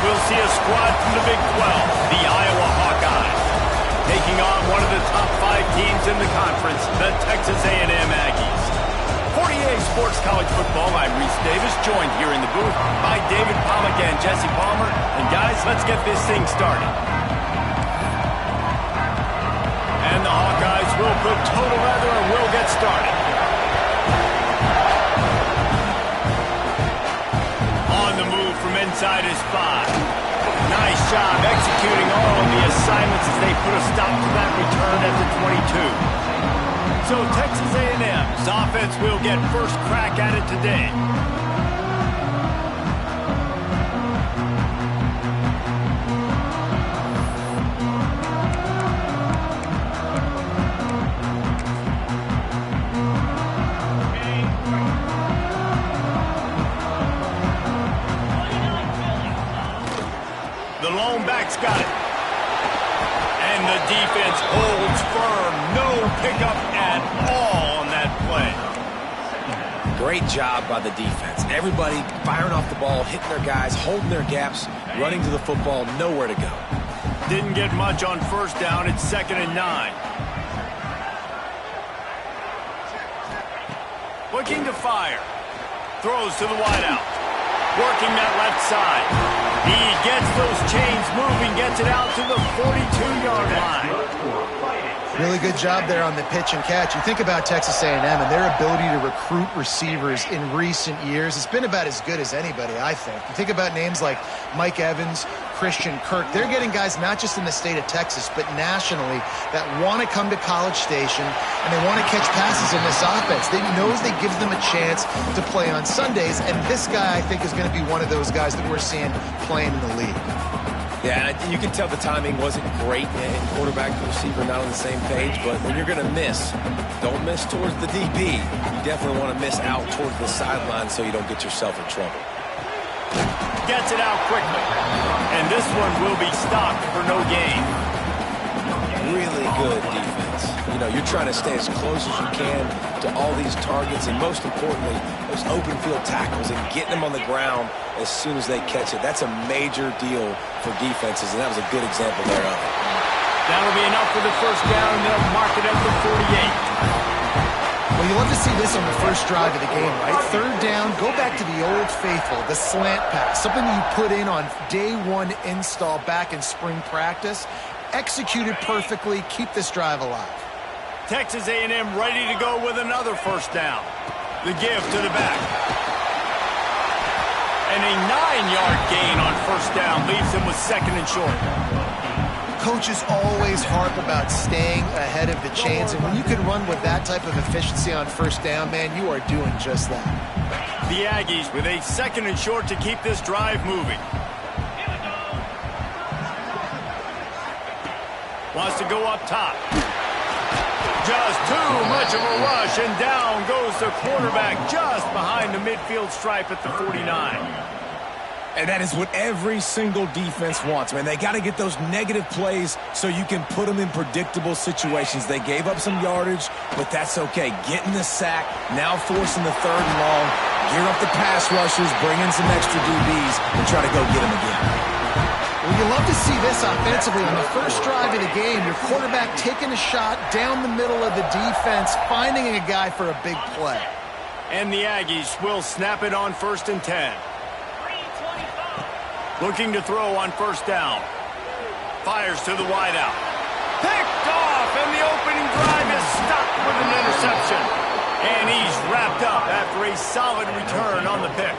we'll see a squad from the Big 12, the Iowa Hawkeyes, taking on one of the top 5 teams in the conference, the Texas A&M Aggies. For EA Sports College Football, I'm Reese Davis, joined here in the booth by David Pollack and Jesse Palmer. And guys, let's get this thing started. And the Hawkeyes will put total leather and will get started. On the move from inside his 5. Nice job executing all of the assignments as they put a stop to that return at the 22. So Texas A&M's offense will get first crack at it today. The lone back's got it. And the defense holds firm. No pickup at all on that play. Great job by the defense. Everybody firing off the ball, hitting their guys, holding their gaps, running to the football, nowhere to go. Didn't get much on first down. It's 2nd and 9. Looking to fire. Throws to the wideout. Working that left side. He gets those chains moving, gets it out to the 42-yard line. Really good job there on the pitch and catch. You think about Texas A&M and their ability to recruit receivers in recent years. It's been about as good as anybody, I think. You think about names like Mike Evans, Christian Kirk. They're getting guys not just in the state of Texas, but nationally that want to come to College Station and they want to catch passes in this offense. They knows they gives them a chance to play on Sundays, and this guy, I think, is going to be one of those guys that we're seeing playing in the league. Yeah, and you can tell the timing wasn't great, and quarterback and receiver not on the same page, but when you're going to miss, don't miss towards the DB. You definitely want to miss out towards the sideline so you don't get yourself in trouble. Gets it out quickly. And this one will be stopped for no gain. Really good defense. You know, you're trying to stay as close as you can to all these targets, and most importantly, those open field tackles and getting them on the ground as soon as they catch it. That's a major deal for defenses, and that was a good example thereof. That'll be enough for the first down, and they'll mark it at the 48. Well, you love to see this on the first drive of the game, right? 3rd down, go back to the old faithful, the slant pass, something you put in on day 1 install back in spring practice. Executed perfectly, keep this drive alive. Texas A&M ready to go with another first down. The give to the back. And a 9-yard gain on first down leaves him with 2nd and short. Coaches always harp about staying ahead of the chains, and when you can run with that type of efficiency on first down, man, you are doing just that. The Aggies with a 2nd and short to keep this drive moving. Wants to go up top. Just too much of a rush, and down goes the quarterback just behind the midfield stripe at the 49. And that is what every single defense wants, man. They got to get those negative plays so you can put them in predictable situations. They gave up some yardage, but that's okay. Getting the sack, now forcing the 3rd and long, gear up the pass rushers, bring in some extra DBs, and try to go get them again. Well, you love to see this offensively on the first drive of the game. Your quarterback taking a shot down the middle of the defense, finding a guy for a big play. And the Aggies will snap it on 1st and 10. Looking to throw on first down. Fires to the wideout. Picked off, and the opening drive is stopped with an interception. And he's wrapped up after a solid return on the pick.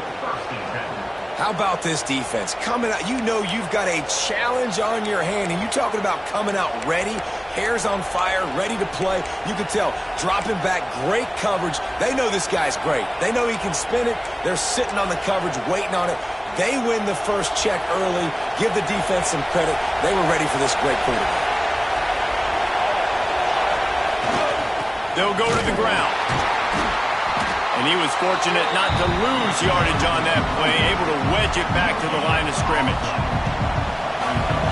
How about this defense? Coming out, you know you've got a challenge on your hand, and you're talking about coming out ready, hairs on fire, ready to play. You can tell, dropping back, great coverage. They know this guy's great. They know he can spin it. They're sitting on the coverage, waiting on it. They win the first check early. Give the defense some credit. They were ready for this great quarterback. They'll go to the ground. And he was fortunate not to lose yardage on that play, able to wedge it back to the line of scrimmage.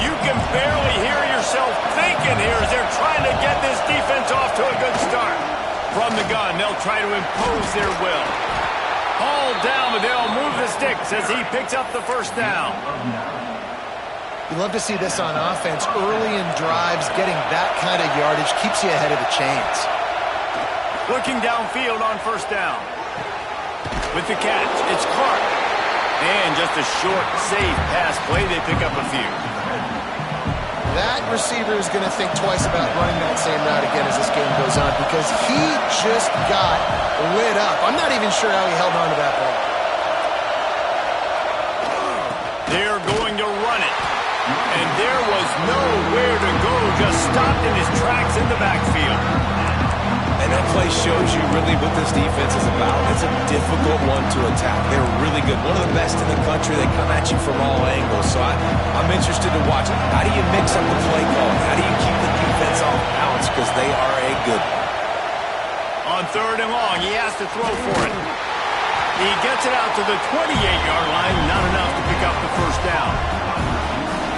You can barely hear yourself thinking here as they're trying to get this defense off to a good start. From the gun, they'll try to impose their will. Hauled down, but they'll move the sticks as he picks up the first down. You love to see this on offense. Early in drives, getting that kind of yardage keeps you ahead of the chains. Looking downfield on first down. With the catch, it's Clark. And just a short, safe pass play, they pick up a few. That receiver is going to think twice about running that same route again as this game goes on because he just got lit up. I'm not even sure how he held on to that ball. They're going to run it. And there was nowhere to go, just stopped in his tracks in the backfield. And that play shows you really what this defense is about. It's a difficult one to attack. They're really good. One of the best in the country. They come at you from all angles. So I'm interested to watch. How do you mix up the play calling? How do you keep the defense off balance? Because they are a good one. On third and long, he has to throw for it. He gets it out to the 28-yard line, not enough to pick up the first down.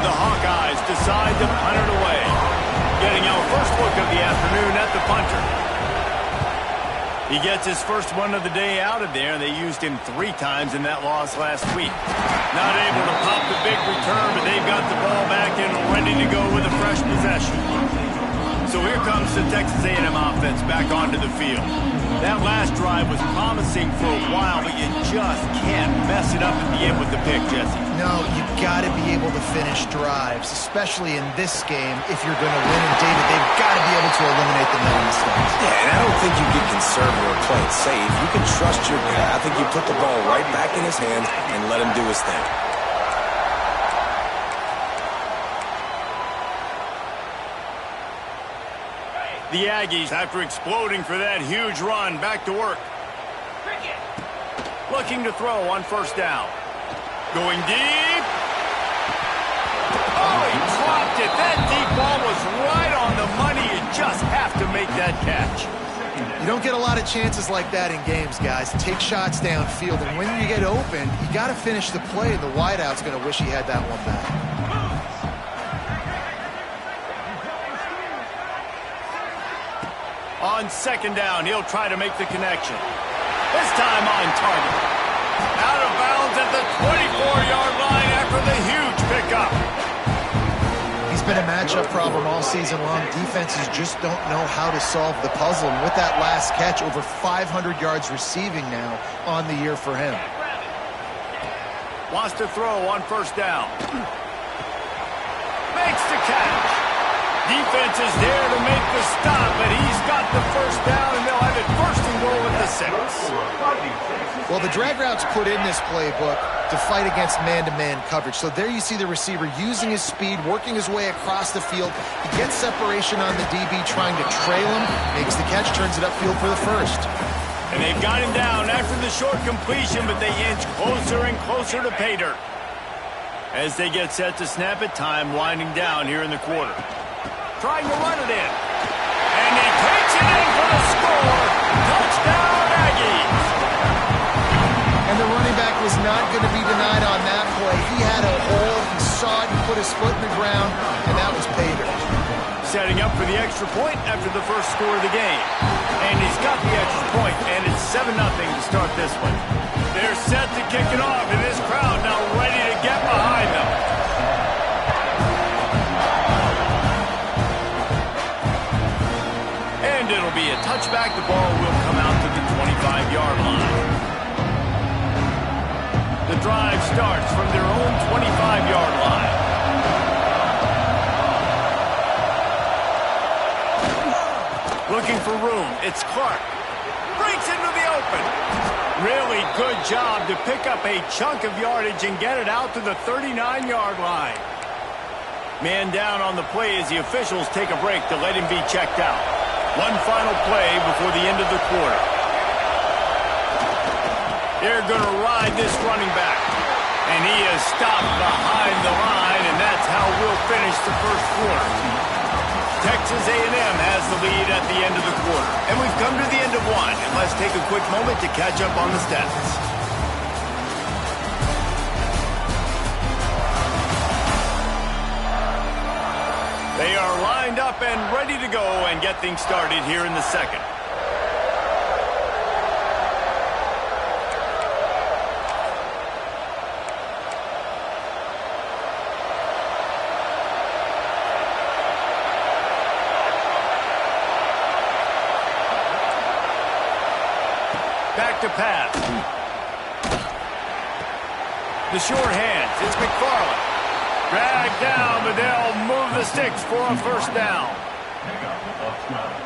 The Hawkeyes decide to punt it away. Getting our first look of the afternoon at the punter. He gets his first one of the day out of there. They used him 3 times in that loss last week. Not able to pop the big return, but they've got the ball back and ready to go with a fresh possession. So here comes the Texas A&M offense back onto the field. That last drive was promising for a while, but you just can't mess it up at the end with the pick, Jesse. No, you got to be able to finish drives, especially in this game if you're going to win. And David, they've got to be able to eliminate the mental mistakes. Yeah, and I don't think you get conservative or play it safe. You can trust your guy. I think you put the ball right back in his hands and let him do his thing. The Aggies, after exploding for that huge run, back to work. Looking to throw on first down. Going deep. Oh, he dropped it. That deep ball was right on the money. You just have to make that catch. You don't get a lot of chances like that in games, guys. Take shots downfield, and when you get open, you got to finish the play. The wideout's going to wish he had that one back. On second down, he'll try to make the connection. This time on target. Out of bounds at the 24-yard line after the huge pickup. He's been a matchup problem all season long. Defenses just don't know how to solve the puzzle. And with that last catch, over 500 yards receiving now on the year for him. Wants to throw on first down. Makes the catch. Defense is there to make the stop, but he's got the first down, and they'll have it first and goal at the 6. Well, the drag route's put in this playbook to fight against man-to-man coverage. So there you see the receiver using his speed, working his way across the field. He gets separation on the DB, trying to trail him, makes the catch, turns it upfield for the first. And they've got him down after the short completion, but they inch closer and closer to pay dirt. As they get set to snap it, time winding down here in the quarter. Trying to run it in. And he takes it in for the score. Touchdown, Aggies. And the running back was not going to be denied on that play. He had a hole. He saw it. He put his foot in the ground, and that was pay dirt. Setting up for the extra point after the first score of the game. And he's got the extra point, and it's 7-0 to start this one. They're set to kick it off, and this crowd now ready to get behind them. And it'll be a touchback. The ball will come out to the 25-yard line. The drive starts from their own 25-yard line. Looking for room. It's Clark. Breaks into the open. Really good job to pick up a chunk of yardage and get it out to the 39-yard line. Man down on the play as the officials take a break to let him be checked out. One final play before the end of the quarter. They're going to ride this running back. And he is stopped behind the line, and that's how we'll finish the first quarter. Texas A&M has the lead at the end of the quarter. And we've come to the end of one. And let's take a quick moment to catch up on the stats. They are lined up and ready to go and get things started here in the second. pass. The short hands. It's McFarland. Dragged down, but they'll move the sticks for a first down.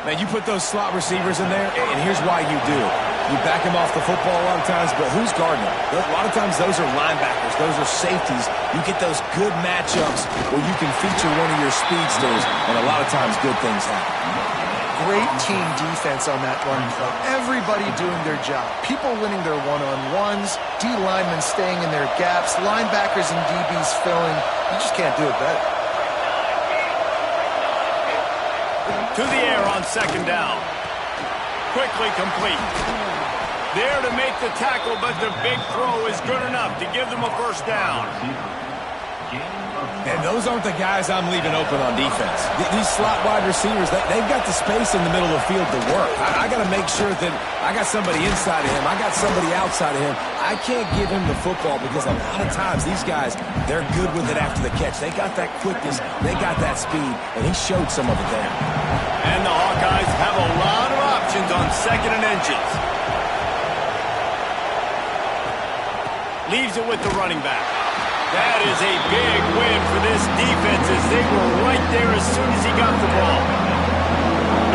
Man, you put those slot receivers in there, and here's why you do it. You back them off the football a lot of times, but who's guarding them? A lot of times those are linebackers. Those are safeties. You get those good matchups where you can feature one of your speedsters, and a lot of times good things happen. Great team defense on that run play. Everybody doing their job. People winning their one-on-ones, D linemen staying in their gaps, linebackers and DBs filling. You just can't do it better. To the air on second down. Quickly complete. There to make the tackle, but the big throw is good enough to give them a first down. And those aren't the guys I'm leaving open on defense. These slot wide receivers, they've got the space in the middle of the field to work. I got to make sure that I got somebody inside of him. I got somebody outside of him. I can't give him the football because a lot of times these guys, they're good with it after the catch. They got that quickness. They got that speed, and he showed some of it there. And the Hawkeyes have a lot of options on second and inches. Leaves it with the running back. That is a big win for this defense as they were right there as soon as he got the ball.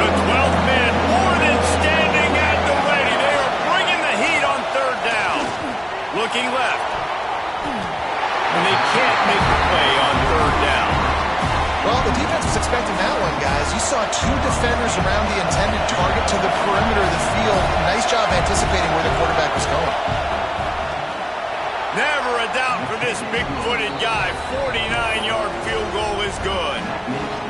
The 12th man more than standing at the ready. They are bringing the heat on third down. Looking left. And they can't make the play on third down. Well, the defense was expecting that one, guys. You saw two defenders around the intended target to the perimeter of the field. Nice job anticipating where the quarterback was going. Never a doubt for this big-footed guy. 49-yard field goal is good.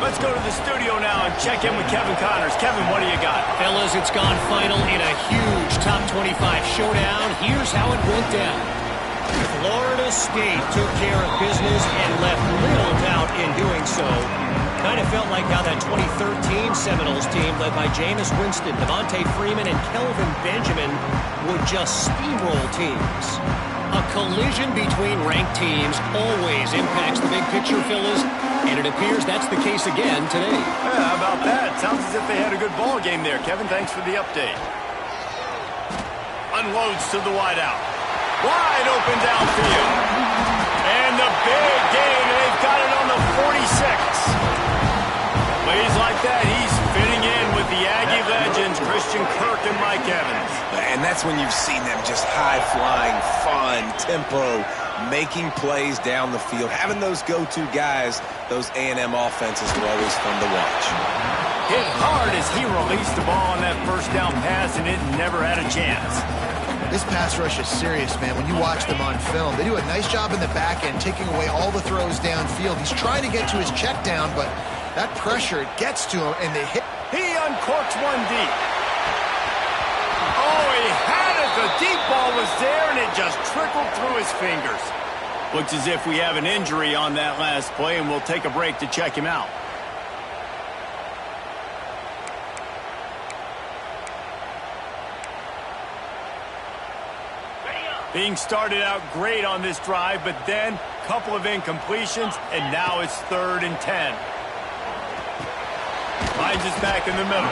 Let's go to the studio now and check in with Kevin Connors. Kevin, what do you got? Fellas, it's gone final in a huge top 25 showdown. Here's how it went down. Florida State took care of business and left little doubt in doing so. Kind of felt like how that 2013 Seminoles team led by Jameis Winston, Devontae Freeman, and Kelvin Benjamin would just steamroll teams. A collision between ranked teams always impacts the big picture, fellas, and it appears that's the case again today. Yeah, how about that? Sounds as if they had a good ball game there. Kevin, thanks for the update. Unloads to the wideout. Wide open downfield. And the big gain, and they've got it on the 46. Plays like that, he's fitting in with the Aggie legends, Christian Kirk and Mike Evans. And that's when you've seen them just high-flying, fun, tempo, making plays down the field. Having those go-to guys, those A&M offenses are always fun to watch. Hit hard as he released the ball on that first down pass, and it never had a chance. This pass rush is serious, man. When you watch them on film, they do a nice job in the back end, taking away all the throws downfield. He's trying to get to his check down, but that pressure gets to him, and they hit. He uncorks one deep. Oh, he had it. The deep ball was there, and it just trickled through his fingers. Looks as if we have an injury on that last play, and we'll take a break to check him out. Being started out great on this drive, but then a couple of incompletions, and now it's 3rd and 10. Finds us back in the middle.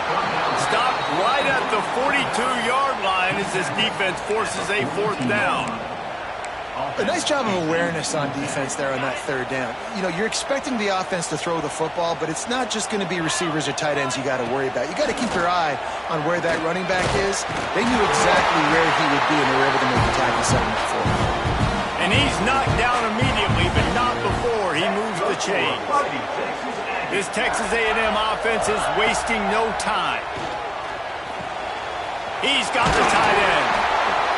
Stopped right at the 42-yard line as this defense forces a 4th down. A nice job of awareness on defense there on that 3rd down. You know, you're expecting the offense to throw the football, but it's not just going to be receivers or tight ends you got to worry about. You got to keep your eye on where that running back is. They knew exactly where he would be, and they were able to make the tackle 7-4. And he's knocked down immediately, but not before he moves the chain. This Texas A&M offense is wasting no time. He's got the tight end.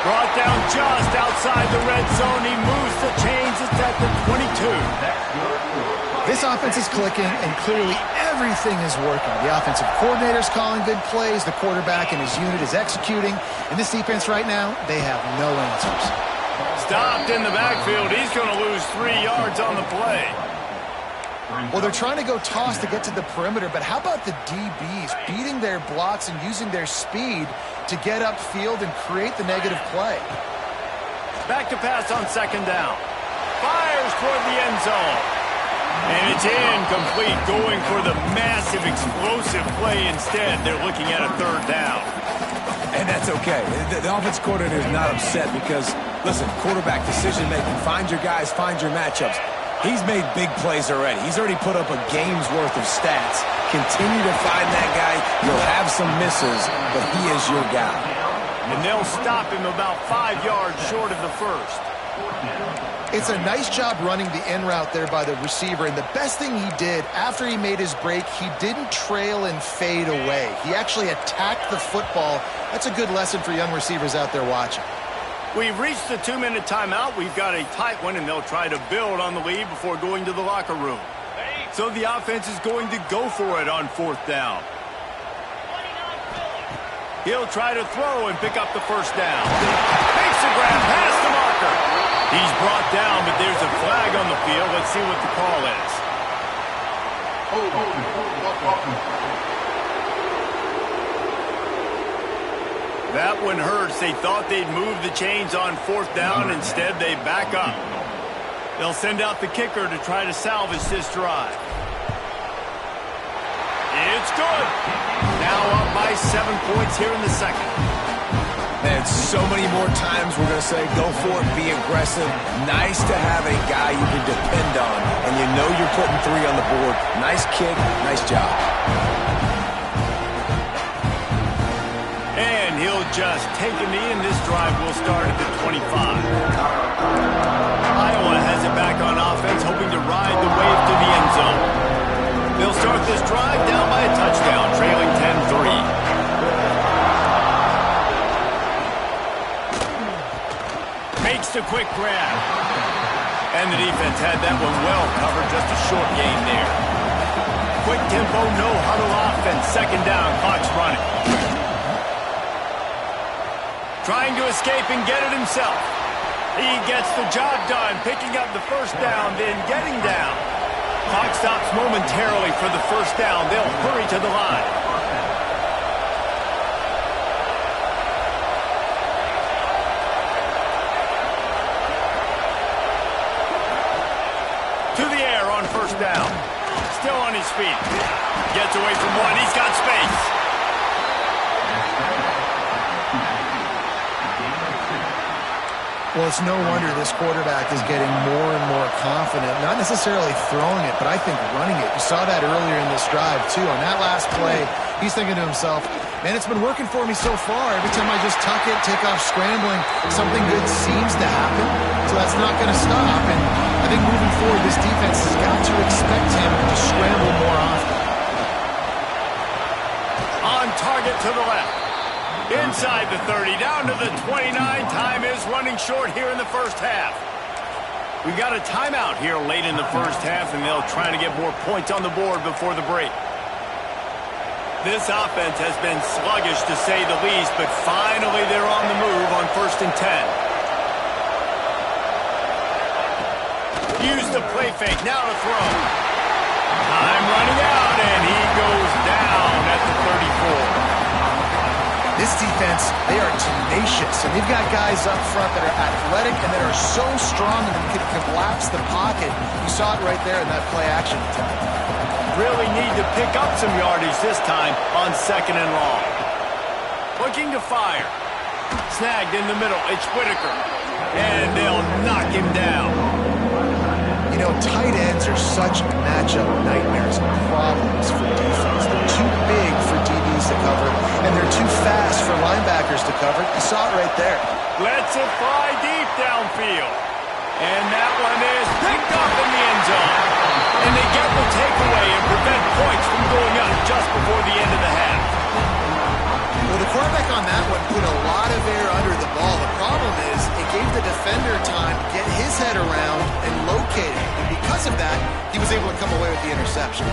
Brought down just outside the red zone. He moves the chains. It's at the 22. This offense is clicking, and clearly everything is working. The offensive coordinator's calling good plays. The quarterback and his unit is executing. And this defense right now, they have no answers. Stopped in the backfield. He's going to lose 3 yards on the play. Well, they're trying to go toss to get to the perimeter, but how about the DBs beating their blocks and using their speed to get upfield and create the negative play? Back to pass on 2nd down. Fires toward the end zone. And it's incomplete, going for the massive explosive play instead. They're looking at a 3rd down. And that's okay. The offense coordinator is not upset because, listen, quarterback decision-making, find your guys, find your matchups. He's made big plays already. He's already put up a game's worth of stats. Continue to find that guy. You'll have some misses, but he is your guy. And they'll stop him about 5 yards short of the first. It's a nice job running the in route there by the receiver, and the best thing he did after he made his break, he didn't trail and fade away. He actually attacked the football. That's a good lesson for young receivers out there watching. We've reached the 2-minute timeout. We've got a tight one, and they'll try to build on the lead before going to the locker room. So the offense is going to go for it on 4th down. He'll try to throw and pick up the first down. Makes the grab past the marker. He's brought down, but there's a flag on the field. Let's see what the call is. That one hurts. They thought they'd move the chains on 4th down. Instead, they back up. They'll send out the kicker to try to salvage this drive. It's good. Now up by 7 points here in the second. And so many more times we're going to say, go for it, be aggressive. Nice to have a guy you can depend on, and you know you're putting 3 on the board. Nice kick, nice job. And he'll just take a knee, and this drive will start at the 25. Iowa has it back on offense, hoping to ride the wave to the end zone. They'll start this drive down by a touchdown, trailing 10-3. Makes the quick grab. And the defense had that one well covered, just a short gain there. Quick tempo, no huddle offense, 2nd down, clock's running. Trying to escape and get it himself. He gets the job done, picking up the first down, then getting down. Clock stops momentarily for the first down. They'll hurry to the line. To the air on first down. Still on his feet. Gets away from one. He's got space. Well, it's no wonder this quarterback is getting more and more confident. Not necessarily throwing it, but I think running it. You saw that earlier in this drive, too. On that last play, he's thinking to himself, man, it's been working for me so far. Every time I just tuck it, take off scrambling, something good seems to happen. So that's not going to stop. And I think moving forward, this defense has got to expect him to scramble more often. On target to the left. Inside the 30, down to the 29. Time is running short here in the first half. We've got a timeout here late in the first half, and they'll try to get more points on the board before the break. This offense has been sluggish, to say the least, but finally they're on the move on 1st and 10. Use the play fake, now to throw. Time running out, and he goes down at the 34. This defense, they are tenacious, and they've got guys up front that are athletic and that are so strong and can collapse the pocket. You saw it right there in that play action attempt. Really need to pick up some yardage this time on 2nd and long. Looking to fire. Snagged in the middle. It's Whitaker. And they'll knock him down. You know, tight ends are such matchup nightmares and problems for defense. They're too big for DBs to cover, and they're too fast for linebackers to cover. You saw it right there. Lets it fly deep downfield. And that one is picked up in the end zone. And they get the takeaway and prevent points from going up just before the end of the half. Well, the quarterback on that one put a lot of air under the ball. The problem is it gave the defender time to get his head around and locate it. And because of that, he was able to come away with the interception.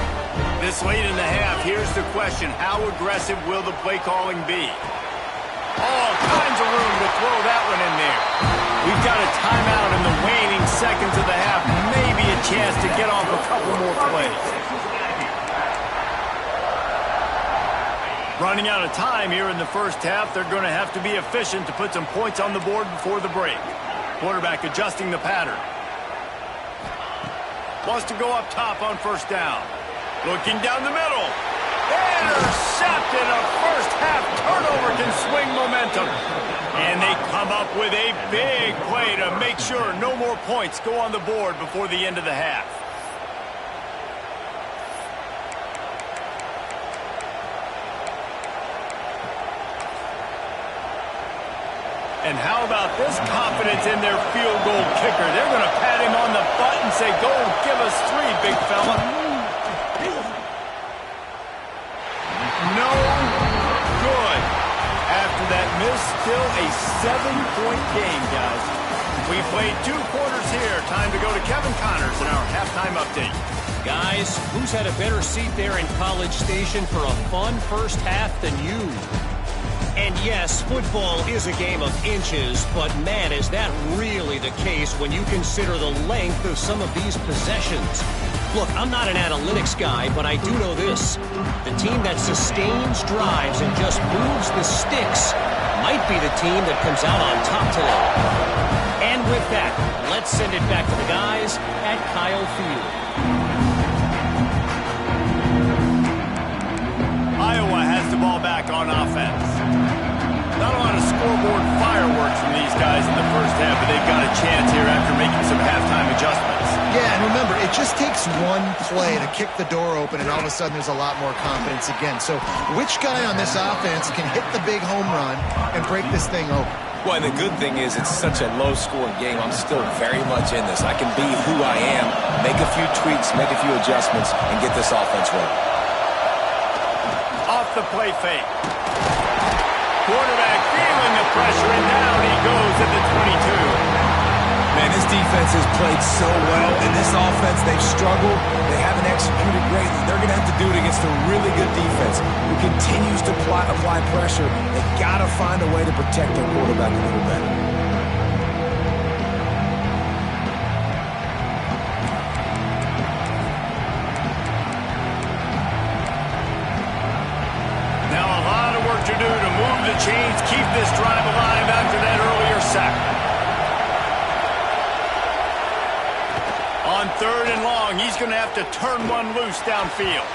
This late in the half, here's the question. How aggressive will the play calling be? All kinds of room to throw that one in there. We've got a timeout in the waning seconds of the half. Maybe a chance to get off a couple more plays. Running out of time here in the first half. They're going to have to be efficient to put some points on the board before the break. Quarterback adjusting the pattern. Wants to go up top on first down. Looking down the middle. Intercepted. A first-half turnover can swing momentum. And they come up with a big play to make sure no more points go on the board before the end of the half. And how about this confidence in their field goal kicker? They're going to pat him on the butt and say, go, give us 3, big fella. No good. After that miss, still a 7-point game, guys. We played 2 quarters here. Time to go to Kevin Connors in our halftime update. Guys, who's had a better seat there in College Station for a fun first half than you? And yes, football is a game of inches, but man, is that really the case when you consider the length of some of these possessions. Look, I'm not an analytics guy, but I do know this. The team that sustains drives and just moves the sticks might be the team that comes out on top today. And with that, let's send it back to the guys at Kyle Field. Iowa has the ball back on offense. Not a lot of scoreboard fireworks from these guys in the first half, but they've got a chance here after making some halftime adjustments. Yeah, and remember, it just takes one play to kick the door open, and all of a sudden there's a lot more confidence again. So which guy on this offense can hit the big home run and break this thing open? Well, and the good thing is it's such a low-scoring game. I'm still very much in this. I can be who I am, make a few tweaks, make a few adjustments, and get this offense running. Off the play fake. Quarterback feeling the pressure, and down he goes at the 22. Man, this defense has played so well. In this offense, they've struggled. They haven't executed greatly. They're going to have to do it against a really good defense who continues to apply pressure. They've got to find a way to protect their quarterback a little better. To do to move the chains, keep this drive alive after that earlier sack. On 3rd and long, he's going to have to turn one loose downfield.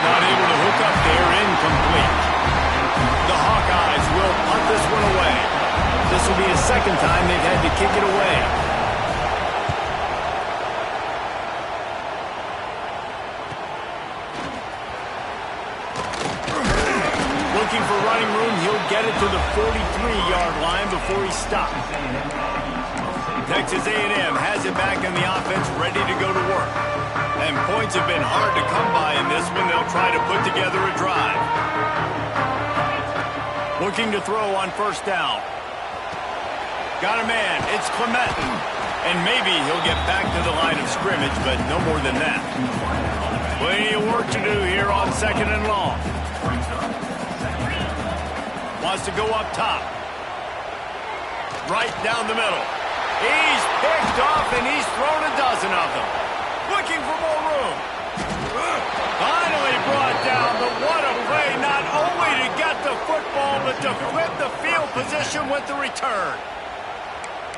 Not able to hook up there, incomplete. The Hawkeyes will punt this one away. This will be the second time they've had to kick it away. Looking for running room, he'll get it to the 43-yard line before he stops. Texas A&M has it back in the offense, ready to go to work. And points have been hard to come by in this one. They'll try to put together a drive. Looking to throw on 1st down. Got a man, it's Clement. And maybe he'll get back to the line of scrimmage, but no more than that. Plenty of work to do here on 2nd and long. Wants to go up top. Right down the middle. He's picked off, and he's thrown a dozen of them. Looking for more room. Finally brought down, but what a play, not only to get the football, but to flip the field position with the return.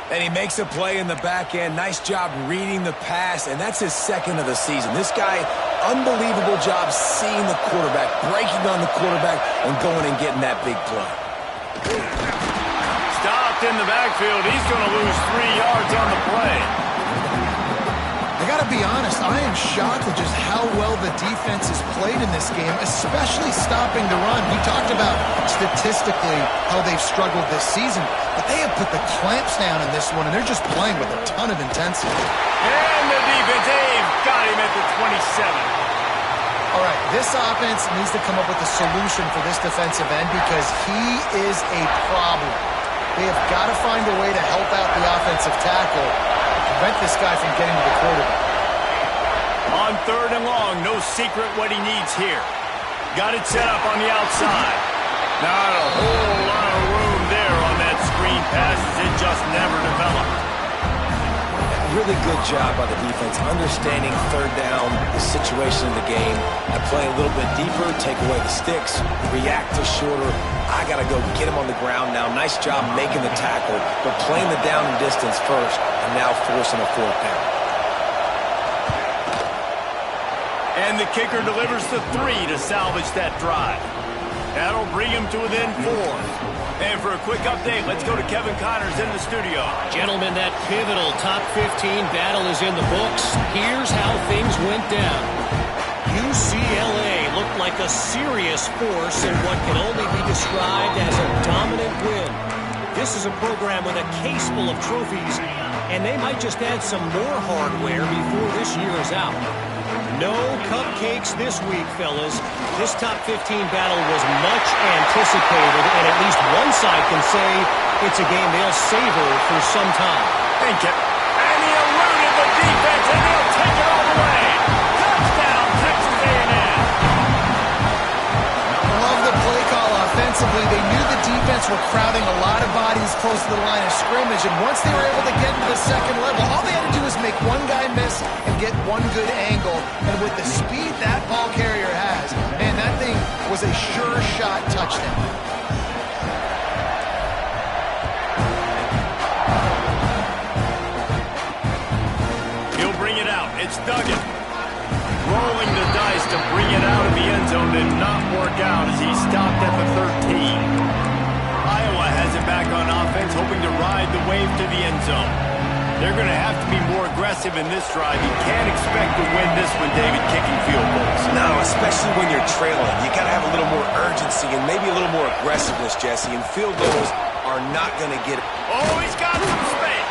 And he makes a play in the back end. Nice job reading the pass, and that's his 2nd of the season. This guy, unbelievable job seeing the quarterback, breaking on the quarterback, and going and getting that big play. Stopped in the backfield. He's going to lose 3 yards on the play. I got to be honest, I am shocked at just how well the defense has played in this game, especially stopping the run. We talked about statistically how they've struggled this season, but they have put the clamps down in this one, and they're just playing with a ton of intensity. And the defense, they've got him at the 27. All right, this offense needs to come up with a solution for this defensive end because he is a problem. They have got to find a way to help out the offensive tackle and prevent this guy from getting to the quarterback. On 3rd and long, no secret what he needs here. Got it set up on the outside. Not a whole lot of room there on that screen pass as it just never developed. Really good job by the defense, understanding 3rd down, the situation of the game, and play a little bit deeper, take away the sticks, react to shorter. I got to go get him on the ground now. Nice job making the tackle, but playing the down and distance first, and now forcing a 4th down. And the kicker delivers the 3 to salvage that drive. That'll bring him to within 4. And for a quick update, let's go to Kevin Connors in the studio. Gentlemen, that pivotal top 15 battle is in the books. Here's how things went down. UCLA looked like a serious force in what can only be described as a dominant win. This is a program with a case full of trophies, and they might just add some more hardware before this year is out. No cupcakes this week, fellas. This top 15 battle was much anticipated, and at least one side can say it's a game they'll savor for some time. And he eluded the defense, and he'll take it all the way. Touchdown, Texas A&M. Love the play call offensively. They knew the defense were crowding a lot of bodies close to the line of scrimmage, and once they were able to get into the second level, all they had to do was make one guy miss and get one good angle. And with the speed that ball carrier has, man, that thing was a sure shot touchdown. He'll bring it out. It's Duggan. Rolling the dice to bring it out of the end zone did not work out as he stopped at the 13. Iowa has it back on offense, hoping to ride the wave to the end zone. They're going to have to be more aggressive in this drive. You can't expect to win this one, David, kicking field goals. No, especially when you're trailing. You got to have a little more urgency and maybe a little more aggressiveness, Jesse. And field goals are not going to get it. Oh, he's got some space.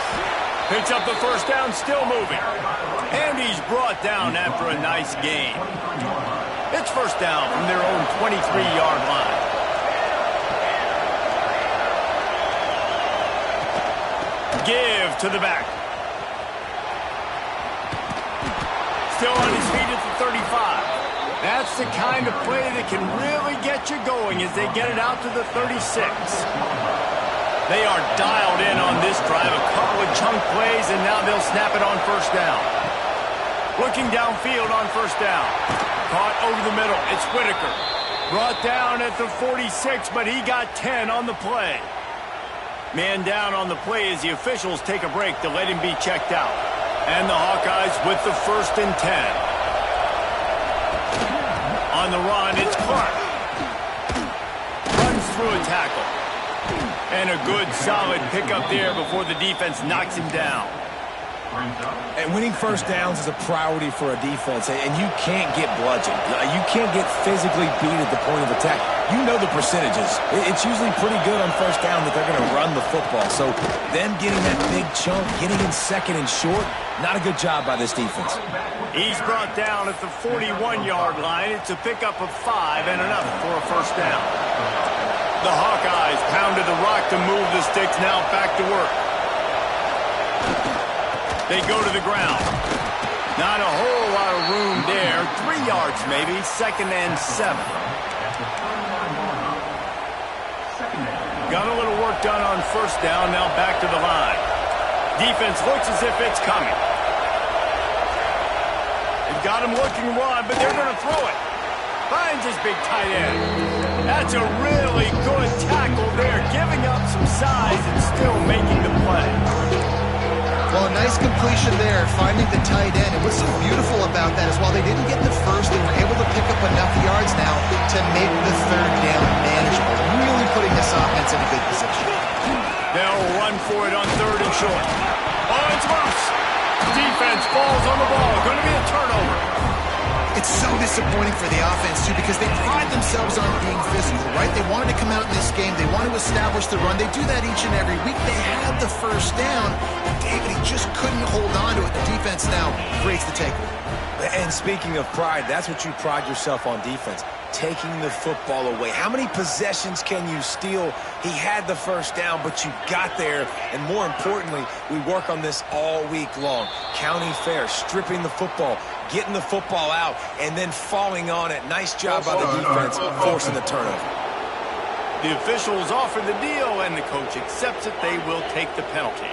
Picks up the first down, still moving. And he's brought down after a nice gain. It's first down from their own 23-yard line. Give to the back. Still on his feet at the 35. That's the kind of play that can really get you going as they get it out to the 36. They are dialed in on this drive. A couple of chunk plays, and now they'll snap it on first down. Looking downfield on first down. Caught over the middle. It's Whitaker. Brought down at the 46, but he got 10 on the play. Man down on the play as the officials take a break to let him be checked out. And the Hawkeyes with the 1st and 10. On the run, it's Clark. Runs through a tackle. And a good, solid pickup there before the defense knocks him down. And winning first downs is a priority for a defense, and you can't get bludgeoned. You can't get physically beat at the point of attack. You know the percentages. It's usually pretty good on first down that they're going to run the football. So them getting that big chunk, getting in second and short, not a good job by this defense. He's brought down at the 41-yard line. It's a pickup of 5 and enough for a first down. The Hawkeyes pounded the rock to move the sticks, now back to work. They go to the ground. Not a whole lot of room there. 3 yards maybe, 2nd and 7. Got a little work done on first down, now back to the line. Defense looks as if it's coming. They've got him looking to run, but they're going to throw it. Finds his big tight end. That's a really good tackle there, giving up some size and still making the play. Well, a nice completion there, finding the tight end. And what's so beautiful about that is while they didn't get the first, they were able to pick up enough yards now to make the 3rd down manageable. Really putting this offense in a good position. They'll run for it on 3rd and short. Oh, it's loose. Defense falls on the ball. Going to be a turnover. It's so disappointing for the offense, too, because they pride themselves on being physical, right? They wanted to come out in this game. They want to establish the run. They do that each and every week. They had the first down, but David, he just couldn't hold on to it. The defense now creates the takeaway. And speaking of pride, that's what you pride yourself on defense, taking the football away. How many possessions can you steal? He had the first down, but you got there. And more importantly, we work on this all week long. County fair, stripping the football, getting the football out, and then falling on it. Nice job by the defense, forcing the turnover. The officials offer the deal, and the coach accepts it. They will take the penalty.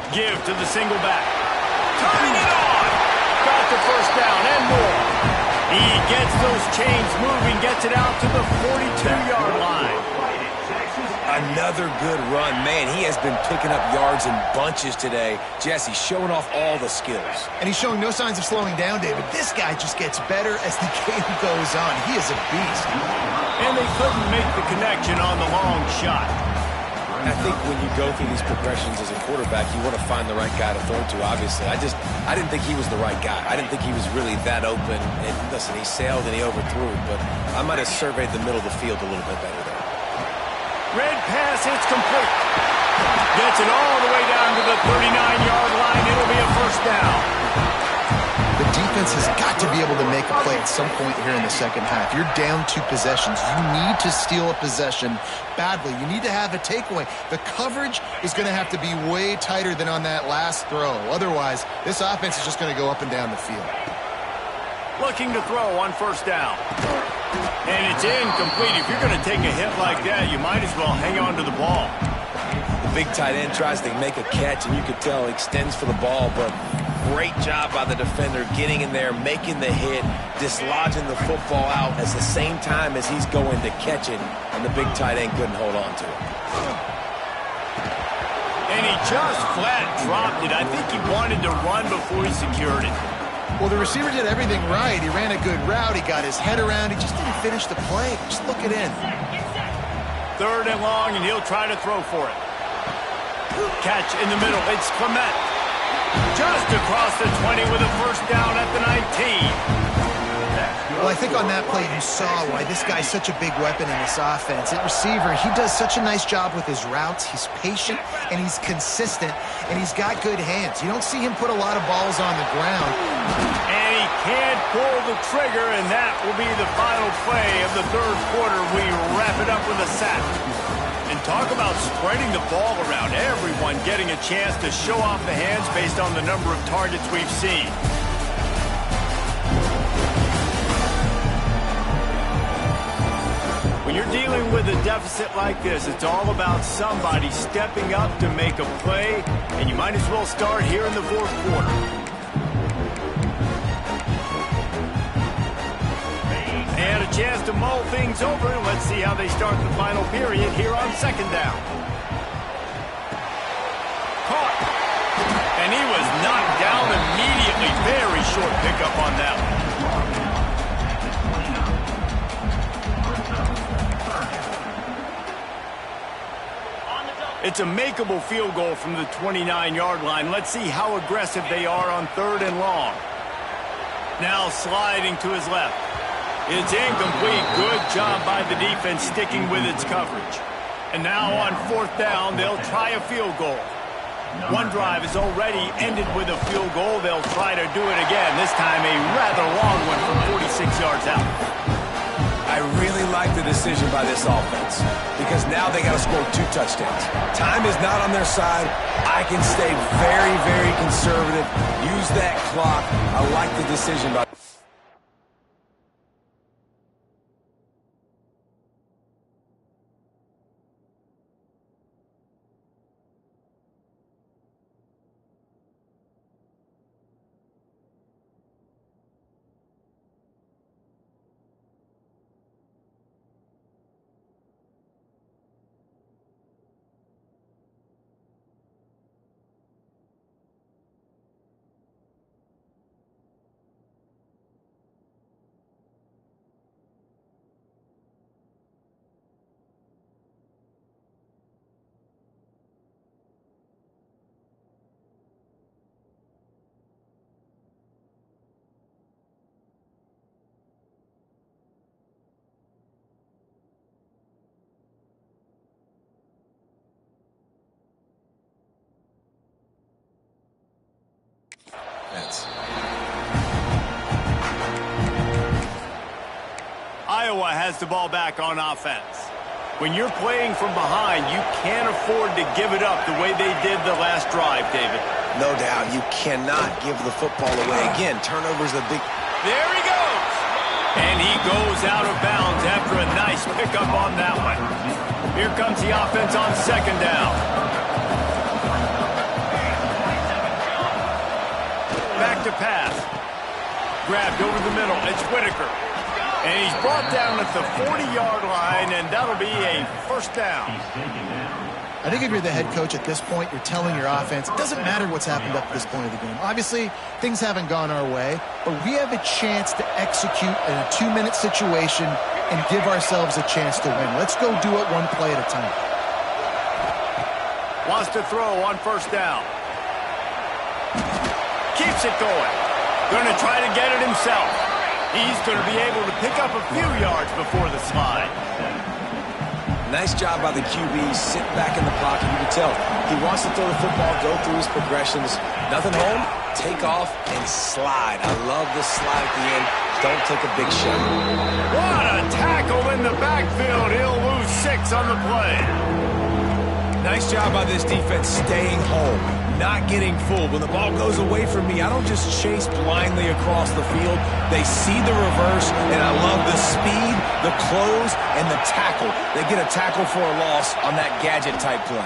Give to the single back. Turning it on. Got the first down and more. He gets those chains moving, gets it out to the 42-yard line. another good run. Man, he has been picking up yards in bunches today. Jesse showing off all the skills. And he's showing no signs of slowing down, David. This guy just gets better as the game goes on. He is a beast. And they couldn't make the connection on the long shot. I think when you go through these progressions as a quarterback, you want to find the right guy to throw to, obviously. I didn't think he was the right guy. I didn't think he was really that open. And listen, he sailed and he overthrew, but I might have surveyed the middle of the field a little bit better there. Red pass, it's complete. Gets it all the way down to the 39-yard line. It'll be a first down. The defense has got to be able to make a play at some point here in the second half. You're down 2 possessions. You need to steal a possession badly. You need to have a takeaway. The coverage is going to have to be way tighter than on that last throw. Otherwise, this offense is just going to go up and down the field. Looking to throw on first down. And it's incomplete. If you're going to take a hit like that, you might as well hang on to the ball. The big tight end tries to make a catch, and you could tell he extends for the ball, but great job by the defender getting in there, making the hit, dislodging the football out at the same time as he's going to catch it, and the big tight end couldn't hold on to it. And he just flat dropped it. I think he wanted to run before he secured it. Well, the receiver did everything right. He ran a good route. He got his head around. He just didn't finish the play. Just look it in. 3rd and long, and he'll try to throw for it. Catch in the middle. It's Clement. Just across the 20 with a first down at the 19. Well, I think on that play you saw why this guy's such a big weapon in this offense. At receiver, he does such a nice job with his routes. He's patient, and he's consistent, and he's got good hands. You don't see him put a lot of balls on the ground. And he can't pull the trigger, and that will be the final play of the 3rd quarter. We wrap it up with a sack. And talk about spreading the ball around. Everyone getting a chance to show off the hands based on the number of targets we've seen. When you're dealing with a deficit like this, it's all about somebody stepping up to make a play, and you might as well start here in the 4th quarter. And a chance to mull things over, and let's see how they start the final period here on 2nd down. Caught. And he was knocked down immediately. Very short pickup on that one. It's a makeable field goal from the 29-yard line. Let's see how aggressive they are on 3rd and long. Now sliding to his left. It's incomplete. Good job by the defense sticking with its coverage. And now on 4th down, they'll try a field goal. One drive is already ended with a field goal. They'll try to do it again. This time a rather long one from 46 yards out. I really like the decision by this offense because now they got to score 2 touchdowns. Time is not on their side. I can stay very, very conservative. Use that clock. I like the decision by Iowa has the ball back on offense. When you're playing from behind, you can't afford to give it up the way they did the last drive, David. No doubt. You cannot give the football away. Again, turnovers a big... There he goes! And he goes out of bounds after a nice pickup on that one. Here comes the offense on 2nd down. Back to pass. Grabbed over the middle. It's Whitaker. And he's brought down at the 40-yard line, and that'll be a first down. I think if you're the head coach at this point, you're telling your offense, it doesn't matter what's happened up to this point of the game. Obviously, things haven't gone our way, but we have a chance to execute in a 2-minute situation and give ourselves a chance to win. Let's go do it one play at a time. Wants to throw on first down. Keeps it going. Going to try to get it himself. He's going to be able to pick up a few yards before the slide. Nice job by the QB, sitting back in the pocket. You can tell he wants to throw the football, go through his progressions. Nothing home, take off, and slide. I love the slide at the end. Don't take a big shot. What a tackle in the backfield. He'll lose 6 on the play. Nice job by this defense staying home, not getting fooled. When the ball goes away from me, I don't just chase blindly across the field. They see the reverse, and I love the speed, the close, and the tackle. They get a tackle for a loss on that gadget-type play.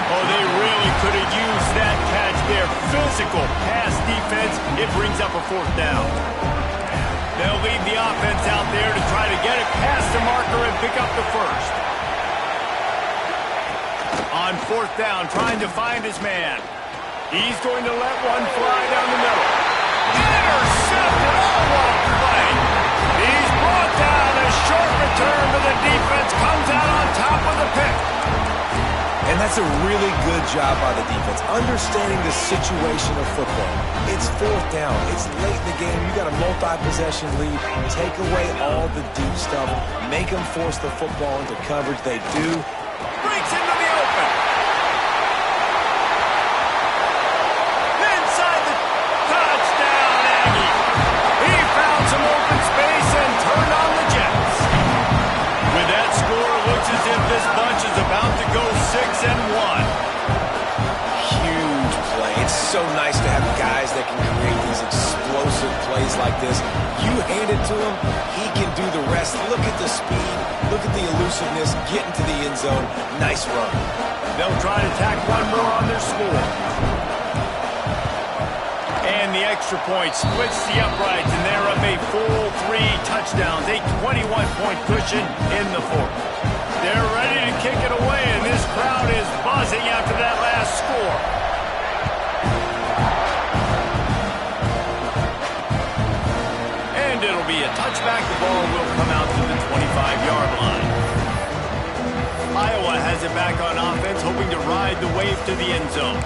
Oh, they really could have used that catch there. Physical pass defense. It brings up a fourth down. They'll lead the offense out there to try to get it past the marker and pick up the first. On fourth down, trying to find his man. He's going to let one fly down the middle. Intercepted! Oh, what a play! He's brought down. A short return, but the defense comes out on top with the pick. And that's a really good job by the defense, understanding the situation of football. It's fourth down. It's late in the game. You got a multi-possession lead. Take away all the deep stuff. Make them force the football into coverage. They do. Breaks into the open. Inside the touchdown, Aggie. He found some open space and turned on the Jets. With that score, it looks as if this bunch is about to go 6-1. Huge play. It's so nice to have guys that can create these explosive plays like this. You hand it to him, he can do the rest. Look at the speed. Look at the elusiveness. Get into the end zone. Nice run. They'll try to tack one more on their score. And the extra point splits the uprights, and they're up a full 3 touchdowns, a 21-point cushion in the fourth. They're ready to kick it away, and this crowd is buzzing after that last score. And it'll be a touchback. The ball will come out to the 25-yard line. Iowa has it back on offense, hoping to ride the wave to the end zone.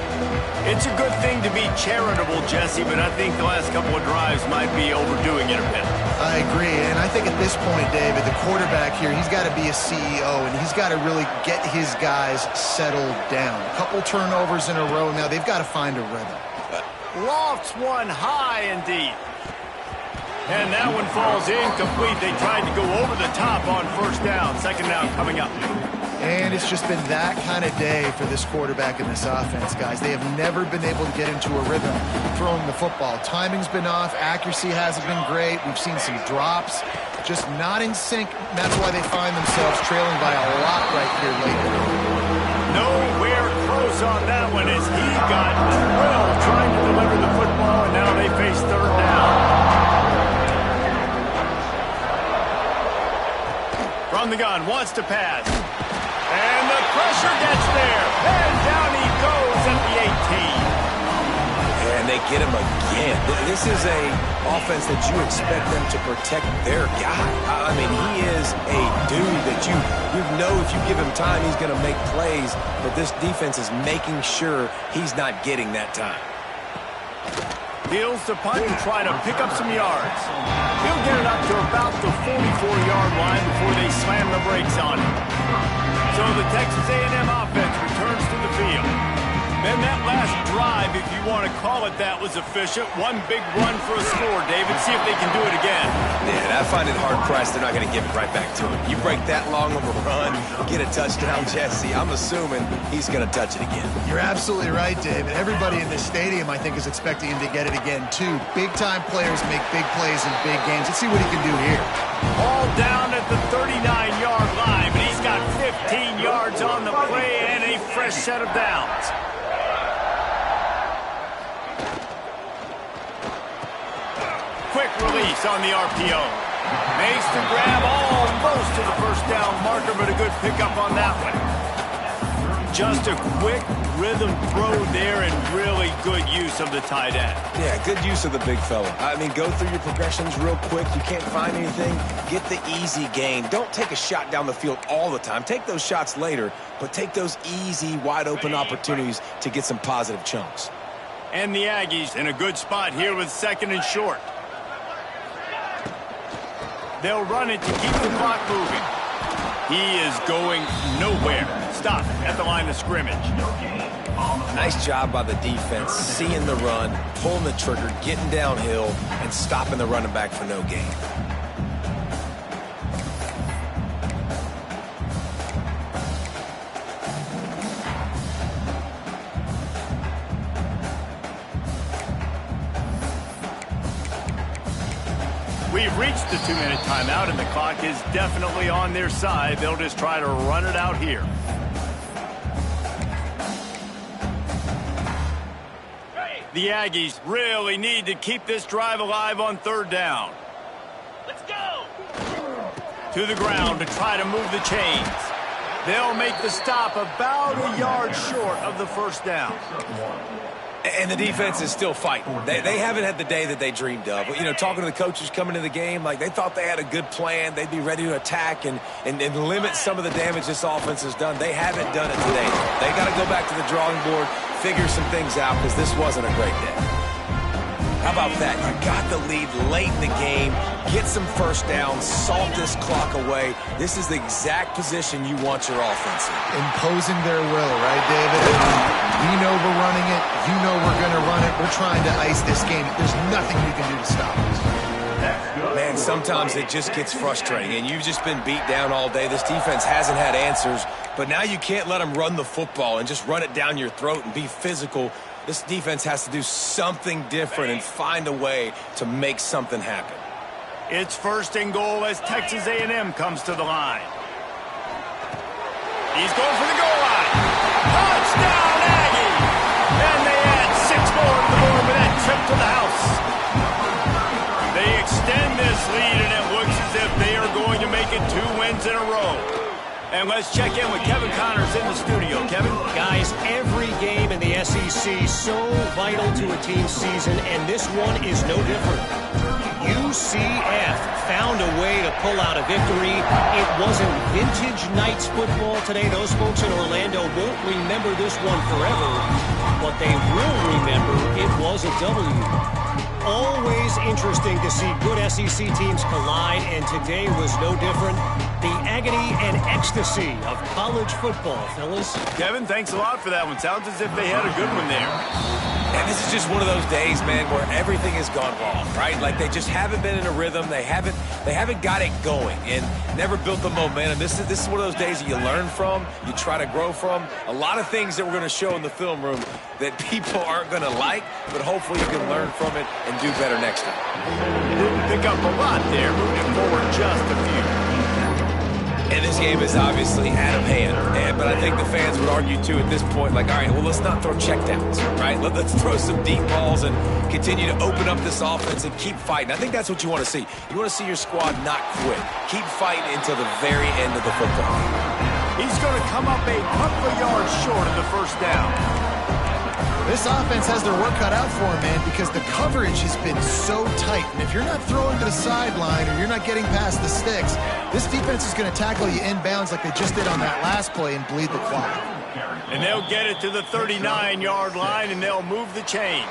It's a good thing to be charitable, Jesse, but I think the last couple of drives might be overdoing it a bit. I agree, and I think at this point, David, the quarterback here, he's got to be a CEO, and he's got to really get his guys settled down. A couple turnovers in a row now. They've got to find a rhythm. Lofts one high and deep. And that one falls incomplete. They tried to go over the top on first down. Second down coming up. And it's just been that kind of day for this quarterback and this offense, guys. They have never been able to get into a rhythm throwing the football. Timing's been off. Accuracy hasn't been great. We've seen some drops. Just not in sync. That's why they find themselves trailing by a lot right here lately. Nowhere close on that one as he got drilled trying to deliver the football, and now they face third down. From the gun, wants to pass. And the pressure gets there. And down he goes at the 18. And they get him again. This is a offense that you expect them to protect their guy. I mean, he is a dude that you know if you give him time, he's going to make plays. But this defense is making sure he's not getting that time. Deals to punt and try to pick up some yards. He'll get it up to about the 44-yard line before they slam the brakes on him. So the Texas A&M offense returns to the field. Then that last drive, if you want to call it that, was efficient. One big run for a score, David. See if they can do it again. Yeah, I find it hard-pressed they're not going to give it right back to him. You break that long of a run, get a touchdown, Jesse, I'm assuming he's going to touch it again. You're absolutely right, David. Everybody in this stadium, I think, is expecting him to get it again, too. Big-time players make big plays in big games. Let's see what he can do here. All down at the 39-yard line, but he's got 15 yards on the play and a fresh set of downs. Quick release. release on the RPO. Makes the grab almost to the first down marker, but a good pickup on that one. Just a quick rhythm throw there and really good use of the tight end. Yeah, good use of the big fella. I mean, go through your progressions real quick. You can't find anything, get the easy gain. Don't take a shot down the field all the time. Take those shots later, but take those easy, wide-open opportunities to get some positive chunks. And the Aggies in a good spot here with 2nd and short. They'll run it to keep the clock moving. He is going nowhere. Stop at the line of scrimmage. Nice job by the defense, seeing the run, pulling the trigger, getting downhill, and stopping the running back for no gain. We've reached the 2-minute timeout, and the clock is definitely on their side. They'll just try to run it out here. The Aggies really need to keep this drive alive on 3rd down. Let's go! To the ground to try to move the chains. They'll make the stop about a yard short of the 1st down. And the defense is still fighting. They haven't had the day that they dreamed of. You know, talking to the coaches coming into the game, like they thought they had a good plan. They'd be ready to attack and limit some of the damage this offense has done. They haven't done it today. They got to go back to the drawing board, figure some things out, because this wasn't a great day. How about that? You got the lead late in the game. Get some 1st downs. Salt this clock away. This is the exact position you want your offense in. Imposing their will, right, David? I mean, we know we're running it. You know we're going to run it. We're trying to ice this game. There's nothing you can do to stop us. Man, sometimes it just gets frustrating, and you've just been beat down all day. This defense hasn't had answers, but now you can't let them run the football and just run it down your throat and be physical. This defense has to do something different and find a way to make something happen. It's 1st and goal as Texas A&M comes to the line. He's going for the goal line. Touchdown, Aggie! And they add 6 more to the board with that trip to the house. They extend this lead, and it looks as if they are going to make it 2 wins in a row. And let's check in with Kevin Connors in the studio. Kevin? Guys, every game in the SEC so vital to a team's season, and this one is no different. UCF found a way to pull out a victory. It wasn't vintage Knights football today. Those folks in Orlando won't remember this one forever, but they will remember it was a W. Always interesting to see good SEC teams collide, and today was no different. The agony and ecstasy of college football, fellas. Kevin, thanks a lot for that one. Sounds as if they had a good one there. And this is just one of those days, man, where everything has gone wrong, right? Like they just haven't been in a rhythm. They haven't got it going and never built the momentum. This is one of those days that you learn from, you try to grow from. A lot of things that we're going to show in the film room that people aren't going to like, but hopefully you can learn from it and do better next time. Didn't pick up a lot there, moving forward just a few. And this game is obviously out of hand. But I think the fans would argue, too, at this point, like, all right, well, let's not throw checkdowns, right? Let's throw some deep balls and continue to open up this offense and keep fighting. I think that's what you want to see. You want to see your squad not quit. Keep fighting until the very end of the football game. He's going to come up a couple of yards short of the 1st down. This offense has their work cut out for them, man, because the coverage has been so tight. And if you're not throwing to the sideline or you're not getting past the sticks, this defense is going to tackle you inbounds like they just did on that last play and bleed the clock. And they'll get it to the 39-yard line, and they'll move the chains.